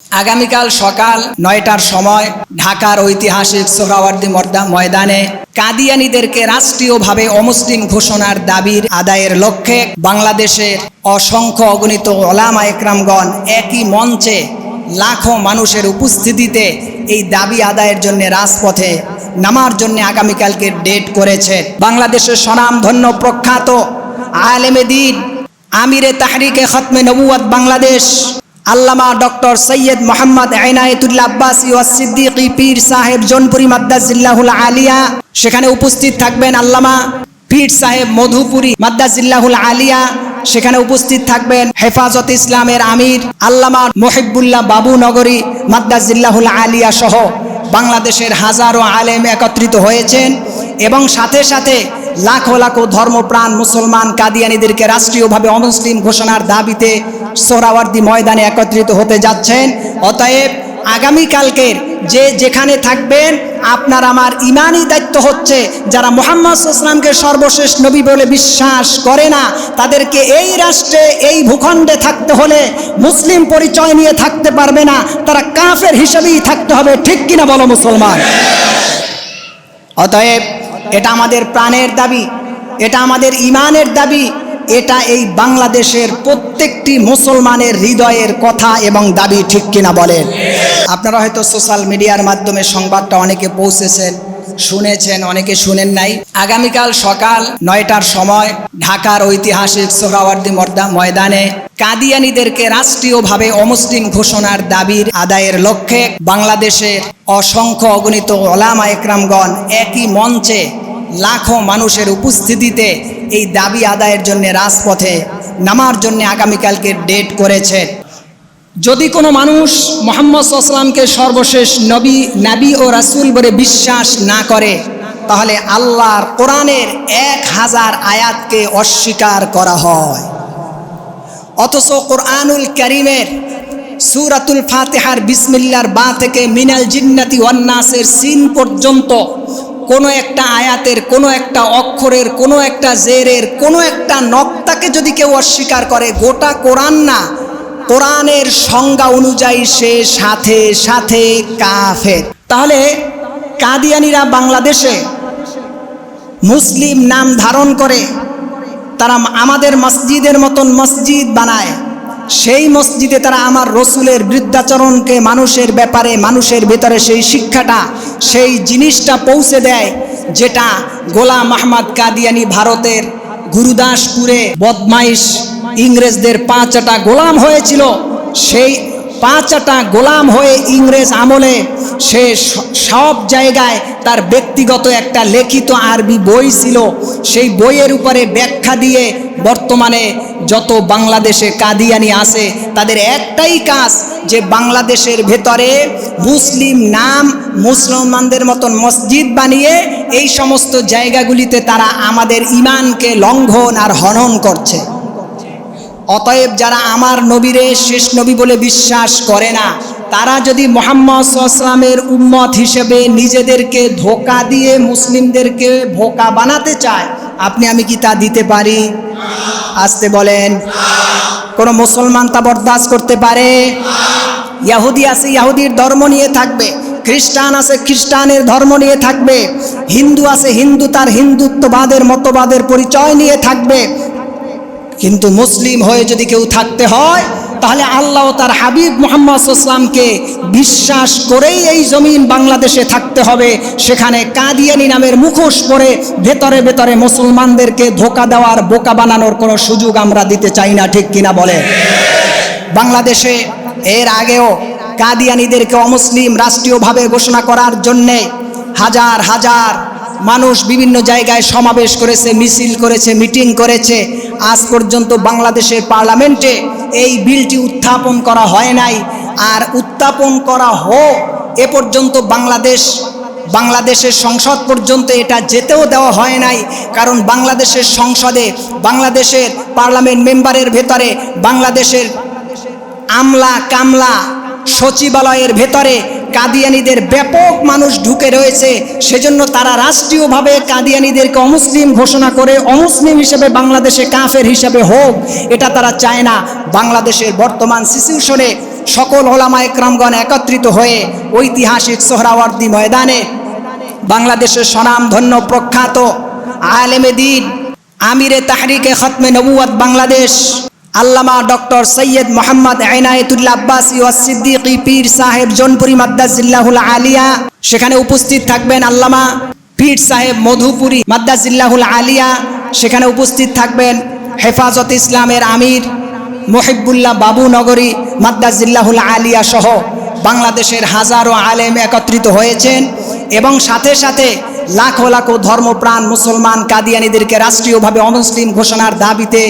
আগামীকাল সকাল ৯টার সময় ঢাকার ঐতিহাসিক সোহরাওয়ার্দী ময়দানে কাদিয়ানীদেরকে রাষ্ট্রীয়ভাবে অমুসলিম ঘোষণার দাবির আদায়ের লক্ষ্যে বাংলাদেশের অসংখ্য অগণিত ওলামা একরামগণ একই মঞ্চে লাখো মানুষের উপস্থিতিতে এই দাবি আদায়ের জন্য রাজপথে নামার জন্য আগামীকালকে ডেট করেছে। বাংলাদেশের স্বনামধন্য প্রখ্যাত আলেমে দ্বীন আমিরে তাহরিকে খতমে নবুয়ত বাংলাদেশ আল্লামা ডক্টর সৈয়দ মোহাম্মদ ইনায়েতুল্লাহ আব্বাসী ওয়াস সিদ্দিকী পীর সাহেব জৌনপুরী মাদ্দাজিল্লাহুল আলিয়া, সেখানে উপস্থিত থাকবেন আল্লামা পীর সাহেব মধুপুরী মাদ্দাজিল্লাহুল আলিয়া, সেখানে উপস্থিত থাকবেন হেফাজত ইসলামের আমির আল্লামা মুহিবুল্লাহ বাবু নগরী মাদ্দাজিল্লাহুল আলিয়া সহ বাংলাদেশের হাজারো আলেম একত্রিত হয়েছেন এবং সাথে সাথে লাখো লাখো ধর্মপ্রাণ মুসলমান কাদিয়ানীদেরকে রাষ্ট্রীয়ভাবে অমুসলিম ঘোষণার দাবিতে সোহরাওয়ার্দী ময়দানে একত্রিত হতে যাচ্ছেন। অতএব আগামীকালকের যেখানে থাকবেন আপনার আমার ইমানি দায়িত্ব হচ্ছে যারা মুহাম্মদ সাল্লাল্লাহু আলাইহি ওয়াসাল্লামকে সর্বশেষ নবী বলে বিশ্বাস করে না তাদেরকে এই রাষ্ট্রে এই ভূখণ্ডে থাকতে হলে মুসলিম পরিচয় নিয়ে থাকতে পারবে না, তারা কাফের হিসেবেই থাকতে হবে। ঠিক কিনা বলো মুসলমান? অতএব এটা আমাদের প্রাণের দাবি, এটা আমাদের ইমানের দাবি, এটা এই বাংলাদেশের প্রত্যেকটি মুসলমানের হৃদয়ের কথা এবং দাবি। ঠিক কিনা বলেন? আপনারা হয়তো সোশ্যাল মিডিয়ার মাধ্যমে সংবাদটা অনেকে পৌঁছেছেন, শুনেছেন, অনেকে শুনেন নাই। আগামীকাল সকাল ৯টার সময় ঢাকার ঐতিহাসিক সোহরাওয়ার্দী ময়দানে কাদিয়ানীদেরকে রাষ্ট্রীয়ভাবে অমুসলিম ঘোষণার দাবির আদায়ের লক্ষ্যে বাংলাদেশের অসংখ্য অগণিত ওলামা একরামগণ একই মঞ্চে লাখো মানুষের উপস্থিতিতে এই দাবি আদায়ের জন্য রাজপথে নামার জন্য আগামীকালকে ডেট করেছে। যদি কোনো মানুষ মুহাম্মদ সাল্লাল্লাহু আলাইহি ওয়াসাল্লামকে সর্বশেষ নবী ও রাসূল বলে বিশ্বাস না করে তাহলে আল্লাহর কোরআনের ১০০০ আয়াতকে অস্বীকার করা হয়। অথচ কোরআনুল কারীমের সূরাতুল ফাতিহার বিসমিল্লাহর বা থেকে মিনাল জিন্নাতি ওয়ান নাসের সিন পর্যন্ত কোনো একটা আয়াতের কোনো একটা অক্ষরের কোনো একটা জেরের কোনো একটা নক্তাকে যদি কেউ অস্বীকার করে গোটা কোরআন না, কোরআনের সংজ্ঞা অনুযায়ী সে সাথে সাথে কাফের। তাহলে কাদিয়ানীরা বাংলাদেশে মুসলিম নাম ধারণ করে তারা আমাদের মসজিদের মতন মসজিদ বানায়, সেই মসজিদে তারা আমার রসুলের বৃদ্ধাচরণকে মানুষের ব্যাপারে মানুষের ভেতরে সেই শিক্ষাটা সেই জিনিসটা পৌঁছে দেয় যেটা গোলাম আহমদ কাদিয়ানী ভারতের গুরুদাসপুরে বদমাইশ ইংরেজদের ৫টা গোলাম হয়েছিল, সেই ৫টা গোলাম হয়ে ইংরেজ আমলে সে সব জায়গায় তার ব্যক্তিগত একটা লিখিত আরবি বই ছিল, সেই বইয়ের উপরে ব্যাখ্যা দিয়ে বর্তমানে যত বাংলাদেশে কাদিয়ানী আছে তাদের একটাই কাজ যে বাংলাদেশের ভেতরে মুসলিম নাম মুসলমানদের মতন মসজিদ বানিয়ে এই সমস্ত জায়গাগুলিতে তারা আমাদের ঈমানকে লঙ্ঘন আর হনন করছে। অতএব যারা আমার নবীরে শেষ নবী বলে বিশ্বাস করে না তারা যদি মুহাম্মদ সাল্লাল্লাহু আলাইহি ওয়াসাল্লামের উম্মত হিসেবে নিজেদেরকে ধোঁকা দিয়ে মুসলিমদেরকে বোকা বানাতে চায়, আপনি আমি কি তা দিতে পারি? আসতে বলেন। কোন মুসলমান তা বরদাস্ত করতে পারে? ইহুদি আছে ইহুদির ধর্ম নিয়ে থাকবে, খ্রিস্টান আছে খ্রিস্টানের ধর্ম নিয়ে থাকবে, হিন্দু আছে হিন্দু তার হিন্দুত্ববাদের মতবাদের পরিচয় নিয়ে থাকবে, কিন্তু মুসলিম হয়ে যদি কেউ থাকতে হয় তাহলে আল্লাহ তার হাবিব মুহাম্মদ সাল্লাল্লাহু আলাইহি ওয়াসাল্লামকে বিশ্বাস করেই এই জমিন বাংলাদেশে থাকতে হবে। সেখানে কাদিয়ানী নামের মুখোশ পরে ভেতরে ভেতরে মুসলমানদেরকে ধোঁকা দেওয়ার বোকা বানানোর কোনো সুযোগ আমরা দিতে চাই না। ঠিক কিনা বলে? বাংলাদেশে এর আগেও কাদিয়ানীদেরকে অমুসলিম রাষ্ট্রীয়ভাবে ঘোষণা করার জন্যে হাজার হাজার মানুষ বিভিন্ন জায়গায় সমাবেশ করেছে, মিছিল করেছে, মিটিং করেছে। আজ পর্যন্ত বাংলাদেশের পার্লামেন্টে এই বিলটি উত্থাপন করা হয় নাই, আর উত্থাপন করা হোক এ পর্যন্ত বাংলাদেশের সংসদ পর্যন্ত এটা যেতেও দেওয়া হয় নাই। কারণ বাংলাদেশের সংসদে বাংলাদেশের পার্লামেন্ট মেম্বারের ভেতরে বাংলাদেশের আমলা কামলা সচিবালয়ের ভেতরে কাদিয়ানীদের ব্যাপক মানুষ ঢুকে রয়েছে, সেজন্য তারা রাষ্ট্রীয়ভাবে কাদিয়ানীদেরকে অমুসলিম ঘোষণা করে অমুসলিম হিসেবে বাংলাদেশে কাফের হিসেবে হোক এটা তারা চায় না। বাংলাদেশের বর্তমান সিচুয়েশনে সকল ওলামা একরামগণ একত্রিত হয়ে ঐতিহাসিক সোহরাওয়ার্দী ময়দানে বাংলাদেশের স্বনামধন্য প্রখ্যাত আলেমে দ্বীন আমিরে তাহরিকে খতমে নবুয়ত বাংলাদেশ আল্লামা ডক্টর সৈয়দ মোহাম্মদ ইনায়েতুল্লাহ আব্বাসী ওয়াস সিদ্দিকী পীর সাহেব জোনপুরি মাদ্দাজিল্লাহুল আলিয়া। সেখানে উপস্থিত থাকবেন আল্লামা পীর সাহেব মধুপুরী মাদ্দাজিল্লাহুল আলিয়া। সেখানে উপস্থিত থাকবেন হেফাজত ইসলামের আমির মুহিবুল্লাহ বাবু নগরী মাদ্দাজিল্লাহুল আলিয়া সহ বাংলাদেশের হাজারো আলেম একত্রিত হয়েছেন এবং সাথে সাথে লাখো লাখো ধর্মপ্রাণ মুসলমান কাদিয়ানীদেরকে রাষ্ট্রীয়ভাবে অমুসলিম ঘোষণার দাবিতে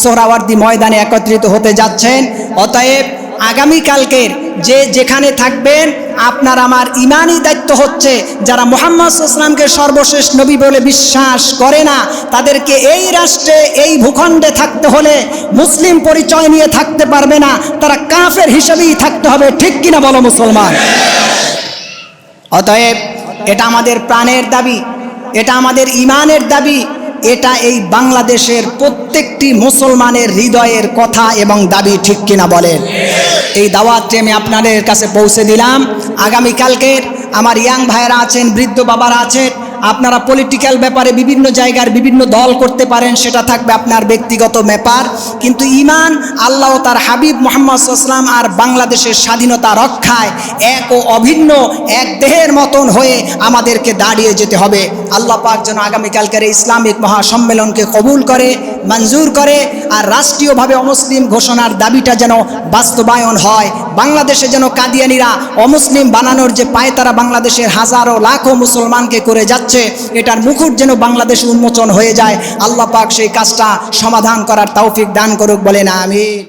সোহরাওয়ার্দী ময়দানে একত্রিত হতে যাচ্ছেন। অতএব আগামীকালকের যে যেখানে থাকবেন আপনার আমার ইমানি দায়িত্ব হচ্ছে যারা মুহাম্মদ সাল্লাল্লাহু আলাইহি ওয়াসাল্লামকে সর্বশেষ নবী বলে বিশ্বাস করে না তাদেরকে এই রাষ্ট্রে এই ভূখণ্ডে থাকতে হলে মুসলিম পরিচয় নিয়ে থাকতে পারবে না, তারা কাফের হিসেবেই থাকতে হবে। ঠিক কিনা বলো মুসলমান? অতএব এটা আমাদের প্রাণের দাবি, এটা আমাদের ইমানের দাবি, এটা এই বাংলাদেশের প্রত্যেকটি মুসলমানের হৃদয়ের কথা এবং দাবি। ঠিক কিনা বলেন? এই দাওয়াতটি আমি আপনাদের কাছে পৌঁছে দিলাম। আগামীকালকের আমার ইয়াং ভাইয়েরা আছেন, বৃদ্ধ বাবারা আছেন, আপনারা পলিটিক্যাল ব্যাপারে বিভিন্ন জায়গার বিভিন্ন দল করতে পারেন, সেটা থাকবে আপনার ব্যক্তিগত ব্যাপার, কিন্তু ইমান আল্লাহ ও তার হাবিব মুহাম্মদ সাল্লাল্লাহু আলাইহি ওয়াসাল্লাম আর বাংলাদেশের স্বাধীনতা রক্ষায় এক ও অভিন্ন এক দেহের মতন হয়ে আমাদেরকে দাঁড়িয়ে যেতে হবে। আল্লাহ পাক যেন আগামীকালকের এই ইসলামিক মহাসম্মেলনকে কবুল করে, মঞ্জুর করে, আর রাষ্ট্রীয়ভাবে অমুসলিম ঘোষণার দাবিটা যেন বাস্তবায়ন হয়। বাংলাদেশে যেন কাদিয়ানীরা অমুসলিম বানানোর যে পায়তারা বাংলাদেশের হাজারো লাখো মুসলমানকে করে যাচ্ছে, এটার মুকুট যেন বাংলাদেশে উন্মোচন হয়ে যায়। আল্লাহ পাক সেই কাজটা সমাধান করার তৌফিক দান করুক, বলেন আমিন।